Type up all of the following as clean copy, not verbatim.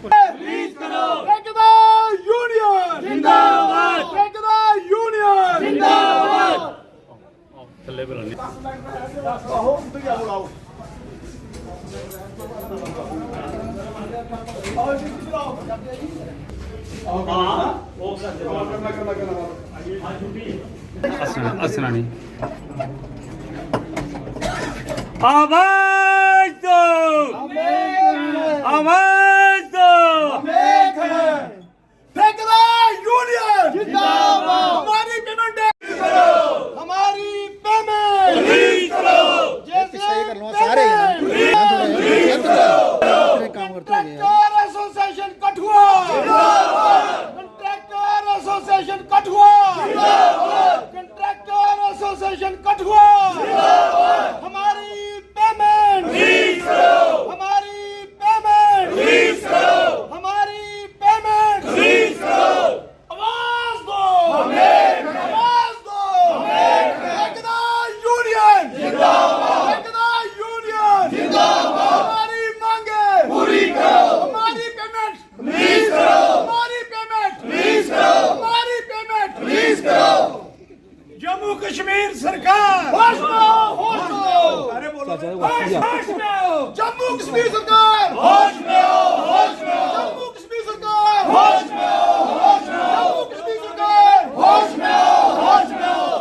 Release करो। ठेकेदार union जिंदाबाद, ठेकेदार यूनियन जिंदाबाद। थल्ले बुलानी हंसना नहीं। आवाज दो, आवाज दो। ठेकेदार यूनियन जिंदाबाद। हमारी पेमेंट करो, हमारी पेमेंट रिलीज करो। सारे काम करते हैं। एसोसिएशन कठुआ जिंदाबाद, कंट्रैक्टर एसोसिएशन कठुआ जिंदाबाद, कंट्रैक्टर एसोसिएशन कठुआ जिंदाबाद। हमारी पेमेंट रिलीज करो, हमारी पेमेंट रिलीज करो, हमारी पेमेंट रिलीज करो। आवाज दो, आवाज दो। ठेकेदार यूनियन जिंदाबाद, ठेकेदार यूनियन जिंदाबाद। हमारी मांगे पूरी करो, हमारी पेमेंट रिलीज करो, हमारी पेमेंट रिलीज करो, हमारी पेमेंट रिलीज करो। जम्मू कश्मीर सरकार होश में आओ, होश में आओ। अरे बोलो, होश में आओ। जम्मू कश्मीर सरकार होश में आओ, होश में आओ। जम्मू कश्मीर सरकार होश में आओ, होश में आओ। जम्मू कश्मीर सरकार होश में आओ, होश में आओ।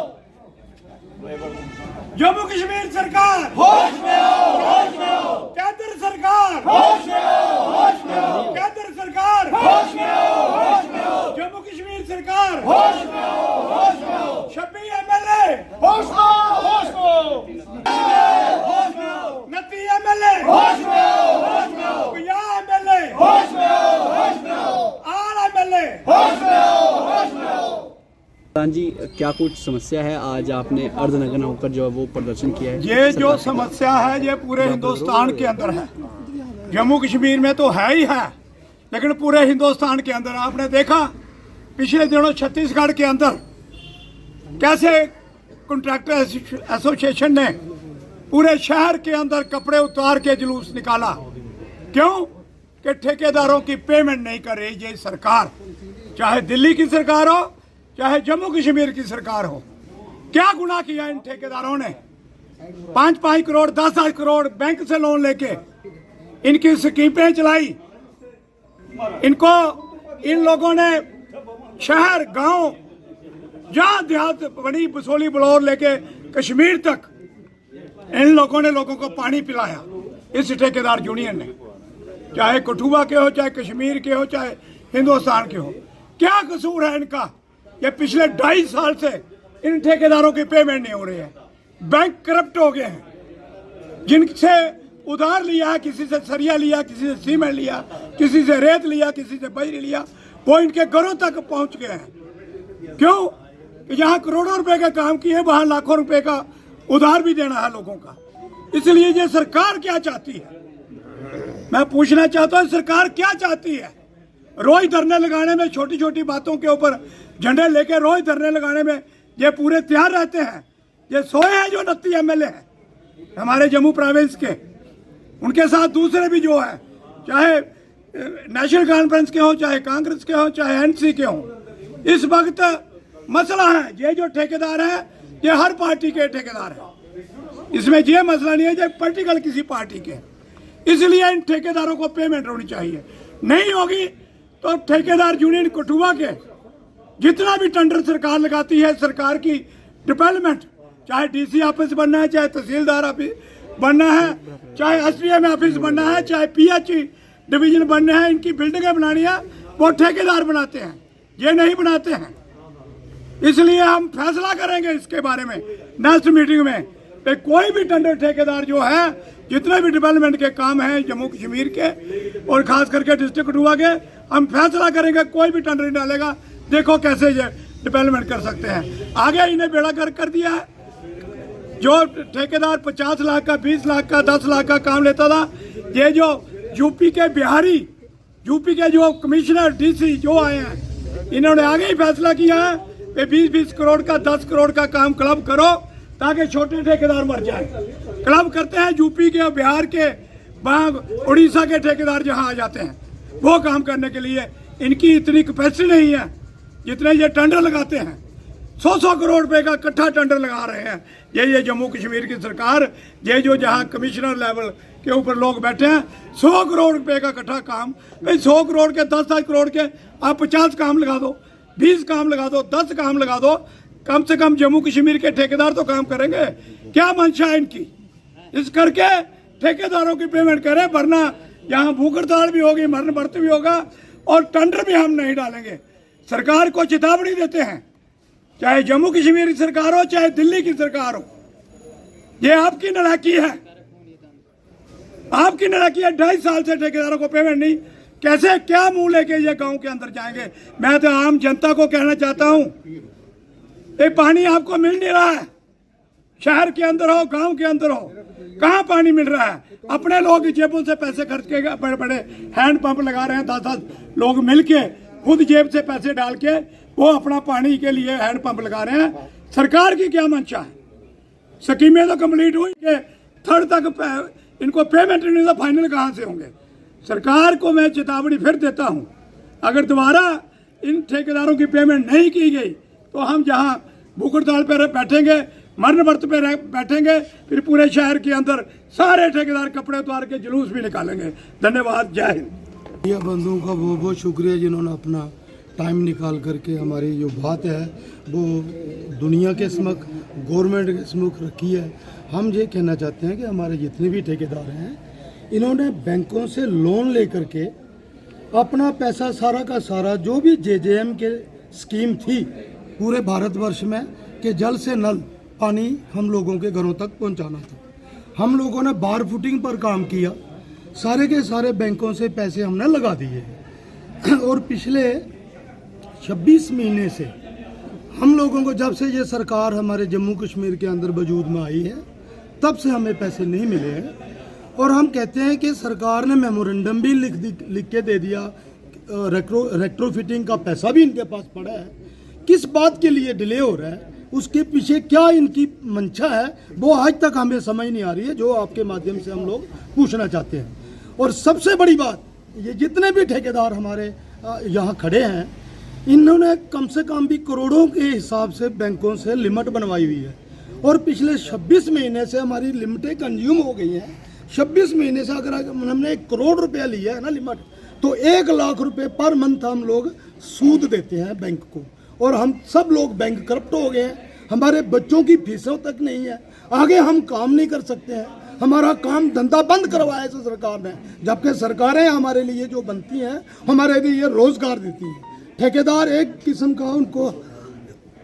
जम्मू कश्मीर सरकार होश में आओ, होश में आओ। केंद्र सरकार होश में आओ, होश में आओ। केंद्र सरकार होश में आओ, होश में आओ। जम्मू कश्मीर सरकार होश में आओ, होश में आओ। 26 एमएलए होश में आओ, होश में आओ, होश में आओ। 29 एमएलए होश में आओ, होश में आओ। 50 एमएलए होश में आओ, होश में आओ। 8 एमएलए होश में आओ, होश में आओ। जी, क्या कुछ समस्या है? आज आपने अर्धनग्न होकर जो है वो प्रदर्शन किया है। ये जो समस्या है ये पूरे हिंदुस्तान के अंदर है। जम्मू कश्मीर में तो है ही है, लेकिन पूरे हिंदुस्तान के अंदर आपने देखा पिछले दिनों छत्तीसगढ़ के अंदर कैसे कॉन्ट्रैक्टर एसोसिएशन ने पूरे शहर के अंदर कपड़े उतार के जुलूस निकाला। क्यों? कि ठेकेदारों की पेमेंट नहीं कर रही ये सरकार, चाहे दिल्ली की सरकार हो चाहे जम्मू कश्मीर की सरकार हो। क्या गुनाह किया इन ठेकेदारों ने? 5-5 करोड़ 10-10 करोड़ बैंक से लोन लेके इनकी स्कीमें चलाई। इनको इन लोगों ने शहर गांव जहां देहात बनी बसोली बलौर लेके कश्मीर तक इन लोगों ने लोगों को पानी पिलाया। इस ठेकेदार यूनियन ने, चाहे कठुआ के हो, चाहे कश्मीर के हो, चाहे हिंदुस्तान के हो। क्या कसूर है इनका? ये पिछले 2.5 साल से इन ठेकेदारों की पेमेंट नहीं हो रही है। बैंक करप्ट हो गए हैं। जिनसे उधार लिया, किसी से सरिया लिया, किसी से सीमेंट लिया, किसी से रेत लिया, किसी से बजरी लिया, वो इनके घरों तक पहुंच गए हैं। क्यों? कि जहां करोड़ों रुपए का काम किए वहां लाखों रुपए का उधार भी देना है लोगों का। इसलिए ये सरकार क्या चाहती है? मैं पूछना चाहता हूं, सरकार क्या चाहती है? रोज धरने लगाने में, छोटी छोटी बातों के ऊपर झंडे लेके रोज धरने लगाने में ये पूरे तैयार रहते हैं। ये सोए हैं जो 29 एमएलए हैं हमारे जम्मू प्रोविंस के, उनके साथ दूसरे भी जो है, चाहे नेशनल कॉन्फ्रेंस के हो, चाहे कांग्रेस के हो, चाहे एनसी के हो। इस वक्त मसला है, ये जो ठेकेदार है ये हर पार्टी के ठेकेदार है। इसमें ये मसला नहीं है जो पॉलिटिकल किसी पार्टी के। इसलिए इन ठेकेदारों को पेमेंट होनी चाहिए। नहीं होगी तो ठेकेदार यूनियन कठुआ के जितना भी टेंडर सरकार लगाती है, सरकार की डेवलपमेंट, चाहे डीसी ऑफिस बनना है, चाहे तहसीलदार ऑफिस बनना है, चाहे एसडीएम ऑफिस बनना है, चाहे पीएचई डिवीजन बनना है, इनकी बिल्डिंगें बनानी है, वो ठेकेदार बनाते हैं, ये नहीं बनाते हैं। इसलिए हम फैसला करेंगे इसके बारे में नेक्स्ट मीटिंग में। कोई भी टेंडर ठेकेदार जो है, जितने भी डेवलपमेंट के काम हैं जम्मू कश्मीर के और खास करके डिस्ट्रिक्ट कठुआ के, हम फैसला करेंगे कोई भी टेंडर नहीं डालेगा। देखो कैसे ये डेवलपमेंट कर सकते हैं। आगे इन्हें बेड़ा गर्क कर दिया है। जो ठेकेदार 50 लाख का, 20 लाख का, 10 लाख का काम लेता था, ये जो यूपी के बिहारी, यूपी के जो कमिश्नर डीसी जो आए हैं, इन्होंने आगे ही फैसला किया है कि 20-20 करोड़ का, 10 करोड़ का काम क्लब करो ताकि छोटे ठेकेदार मर जाए। क्लब करते हैं यूपी के, बिहार के, उड़ीसा के ठेकेदार जहां आ जाते हैं। वो काम करने के लिए इनकी इतनी कैपेसिटी नहीं है जितने ये टेंडर लगाते हैं। 100 करोड़ रुपए का इकट्ठा टेंडर लगा रहे हैं ये जम्मू कश्मीर की सरकार, ये जो जहाँ कमिश्नर लेवल के ऊपर लोग बैठे हैं। 100 करोड़ रुपए का इकट्ठा काम, भाई 100 करोड़ के 10 करोड़ के आप 50 काम लगा दो, 20 काम लगा दो, 10 काम लगा दो, कम से कम जम्मू कश्मीर के ठेकेदार तो काम करेंगे। क्या मंशा है इनकी? इस करके ठेकेदारों की पेमेंट करें, वरना यहाँ भूख हड़ताल भी होगी, मरण व्रत भी होगा और टेंडर भी हम नहीं डालेंगे। सरकार को चेतावनी देते हैं, चाहे जम्मू कश्मीर की सरकार हो चाहे दिल्ली की सरकार हो, ये आपकी नालायकी है, आपकी नालायकी है। 2.5 साल से ठेकेदारों को पेमेंट नहीं, कैसे क्या मुंह लेके ये गांव के अंदर जाएंगे? मैं तो आम जनता को कहना चाहता हूं, ये पानी आपको मिल नहीं रहा है, शहर के अंदर हो गांव के अंदर हो, कहां पानी मिल रहा है? अपने लोग जेबों से पैसे खर्च के बड़े बड़े हैंड पंप लगा रहे हैं, 10 लोग मिलके खुद जेब से पैसे डाल के वो अपना पानी के लिए हैंड पंप लगा रहे हैं। सरकार की क्या मंशा है? स्कीमें तो कंप्लीट हुई के थर्ड तक इनको पेमेंट नहीं, तो फाइनल कहां से होंगे? सरकार को मैं चेतावनी फिर देता हूं, अगर दोबारा इन ठेकेदारों की पेमेंट नहीं की गई तो हम जहां भूख हड़ताल पर बैठेंगे, मरण व्रत पे बैठेंगे, फिर पूरे शहर के अंदर सारे ठेकेदार कपड़े उतार के जुलूस भी निकालेंगे। धन्यवाद, जय हिंद। ये बंधुओं का बहुत बहुत शुक्रिया जिन्होंने अपना टाइम निकाल करके हमारी जो बात है वो दुनिया के समक्ष, गवर्नमेंट के समक्ष रखी है। हम ये कहना चाहते हैं कि हमारे जितने भी ठेकेदार हैं, इन्होंने बैंकों से लोन लेकर के अपना पैसा सारा का सारा, जो भी JJM के स्कीम थी पूरे भारतवर्ष में कि जल से नल पानी हम लोगों के घरों तक पहुंचाना था, हम लोगों ने बार फुटिंग पर काम किया, सारे के सारे बैंकों से पैसे हमने लगा दिए। और पिछले 26 महीने से हम लोगों को, जब से ये सरकार हमारे जम्मू कश्मीर के अंदर वजूद में आई है, तब से हमें पैसे नहीं मिले हैं। और हम कहते हैं कि सरकार ने मेमोरेंडम भी लिख के दे दिया, रेट्रोफिटिंग का पैसा भी इनके पास पड़ा है। किस बात के लिए डिले हो रहा है, उसके पीछे क्या इनकी मंशा है, वो आज तक हमें समझ नहीं आ रही है, जो आपके माध्यम से हम लोग पूछना चाहते हैं। और सबसे बड़ी बात, ये जितने भी ठेकेदार हमारे यहाँ खड़े हैं, इन्होंने कम से कम भी करोड़ों के हिसाब से बैंकों से लिमिट बनवाई हुई है। और पिछले 26 महीने से हमारी लिमिटें कंज्यूम हो गई हैं। 26 महीने से अगर हमने 1 करोड़ रुपया लिया है ना लिमिट, तो 1 लाख रुपए पर मंथ हम लोग सूद देते हैं बैंक को। और हम सब लोग बैंक करप्ट हो गए हैं, हमारे बच्चों की फीसों तक नहीं है, आगे हम काम नहीं कर सकते हैं, हमारा काम धंधा बंद करवाया है सरकार ने। जबकि सरकारें हमारे लिए जो बनती हैं, हमारे लिए रोजगार देती हैं। ठेकेदार एक किस्म का, उनको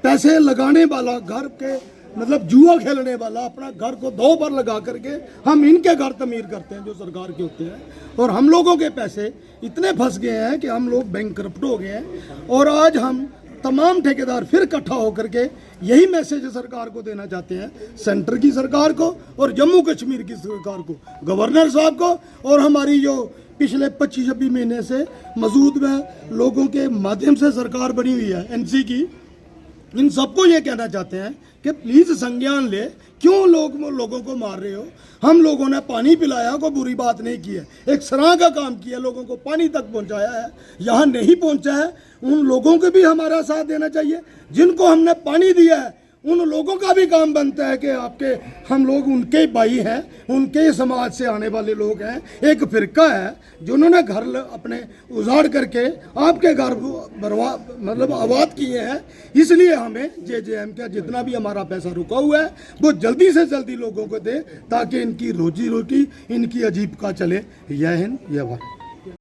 पैसे लगाने वाला, घर के मतलब जुआ खेलने वाला, अपना घर को 2 पर लगा करके हम इनके घर तमीर करते हैं जो सरकार के होते हैं। और हम लोगों के पैसे इतने फंस गए हैं कि हम लोग बैंक करप्ट हो गए हैं। और आज हम तमाम ठेकेदार फिर इकट्ठा होकर के यही मैसेज सरकार को देना चाहते हैं, सेंटर की सरकार को और जम्मू कश्मीर की सरकार को, गवर्नर साहब को, और हमारी जो पिछले 25-26 महीने से मौजूद में लोगों के माध्यम से सरकार बनी हुई है NC की, इन सबको ये कहना चाहते हैं कि प्लीज संज्ञान ले, क्यों लोगों को मार रहे हो? हम लोगों ने पानी पिलाया, कोई बुरी बात नहीं की है, एक सराह का काम किया, लोगों को पानी तक पहुंचाया है। यहाँ नहीं पहुंचा है, उन लोगों को भी हमारा साथ देना चाहिए। जिनको हमने पानी दिया है, उन लोगों का भी काम बनता है कि आपके, हम लोग उनके भाई हैं, उनके समाज से आने वाले लोग हैं। एक फिरका है जिन्होंने घर अपने उजाड़ करके आपके घर मतलब आबाद किए हैं। इसलिए हमें JJM का जितना भी हमारा पैसा रुका हुआ है वो जल्दी से जल्दी लोगों को दे, ताकि इनकी रोजी रोटी, इनकी आजीविका चले। जय हिंद, जय भारत।